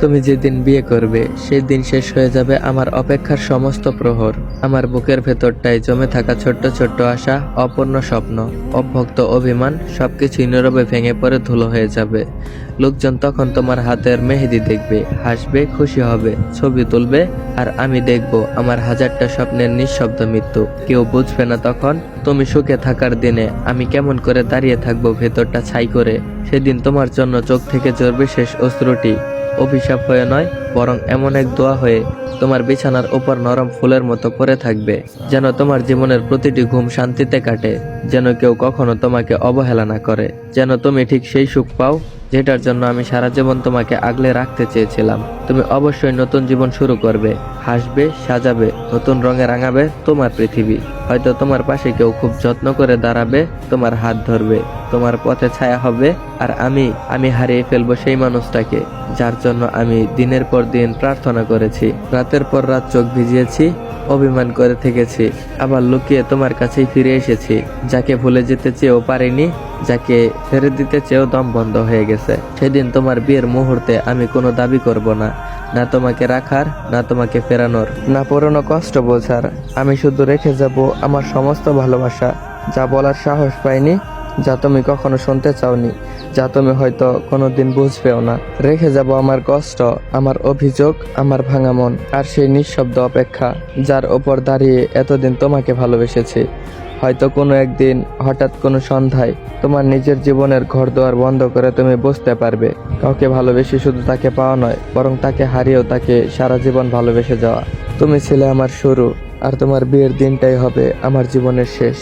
তুমি যেদিন বিয়ে করবে সেই দিন শেষ হয়ে যাবে আমার অপেক্ষার সমস্ত প্রহর। আমার বুকের ভেতরটায় জমে থাকা ছোট্ট ছোট্ট আশা, অপূর্ণ স্বপ্ন, অভক্ত অভিমান সবকিছুই নীরবে ভেঙে পড়ে ধুলো হয়ে যাবে। লোকজন তখন তোমার হাতের মেহেদি দেখবে, হাসবে, খুশি হবে, ছবি তুলবে, আর আমি দেখব আমার হাজারটা স্বপ্নের নিঃশব্দ মৃত্যু। কেউ বুঝবে না তখন তুমি সুখে থাকার দিনে আমি কেমন করে দাঁড়িয়ে থাকবো ভেতরটা ছাই করে। সেদিন তোমার জন্য চোখ থেকে ঝরবে শেষ অশ্রুটি, অভিশাপ হয়ে নয় বরং এমন এক দোয়া হয়ে তোমার বিছানার উপর নরম ফুলের মতো পড়ে থাকবে, যেন তোমার জীবনের প্রতিটি ঘুম শান্তিতে কাটে, যেন কেউ কখনো তোমাকে অবহেলা না করে, যেন তুমি ঠিক সেই সুখ পাও যেটার জন্য আমি সারা জীবন তোমাকে আগলে রাখতে চেয়েছিলাম। তুমি অবশ্যই নতুন জীবন শুরু করবে, হাসবে, সাজাবে, নতুন রঙে রাঙাবে তোমার পৃথিবী। হয়তো তোমার পাশে কেউ খুব যত্ন করে দাঁড়াবে, তোমার হাত ধরবে, তোমার পথে ছায়া হবে। আর আমি হারিয়ে ফেলবো সেই মানুষটাকে যার জন্য আমি দিনের পর দিন প্রার্থনা করেছি, রাতের পর রাত চোখ ভিজিয়েছি, অভিমান করে থেকেছি, আবার লুকিয়ে তোমার কাছেই ফিরে এসেছি। যাকে ভুলে যেতে চেয়েও পারিনি, যাকে ছেড়ে দিতে চেয়েও দম বন্ধ হয়ে গেছে। সেদিন তোমার বিয়ের মুহূর্তে আমি কোনো দাবি করব না, না তোমাকে রাখার, না তোমাকে ফেরানোর, না পুরনো কষ্ট বোঝার। আমি শুধু রেখে যাব আমার সমস্ত ভালোবাসা, যা বলার সাহস পাইনি, যা তুমি কখনো শুনতে চাওনি, যা তুমি হয়তো কোনোদিন বুঝবেও না। রেখে যাব আমার কষ্ট, আমার অভিযোগ, আমার ভাঙা মন, আর সেই নিঃশব্দ অপেক্ষা যার ওপর দাঁড়িয়ে এতদিন তোমাকে ভালোবেসেছি। হয়তো কোনো একদিন হঠাৎ কোনো সন্ধ্যায় তোমার নিজের জীবনের ঘরদুয়ার বন্ধ করে তুমি বুঝতে পারবে কাউকে ভালোবেসে শুধু তাকে পাওয়া নয়, বরং তাকে হারিয়েও তাকে সারা জীবন ভালোবেসে যাওয়া। তুমি ছিলে আমার শুরু, আর তোমার বিয়ের দিনটাই হবে আমার জীবনের শেষ।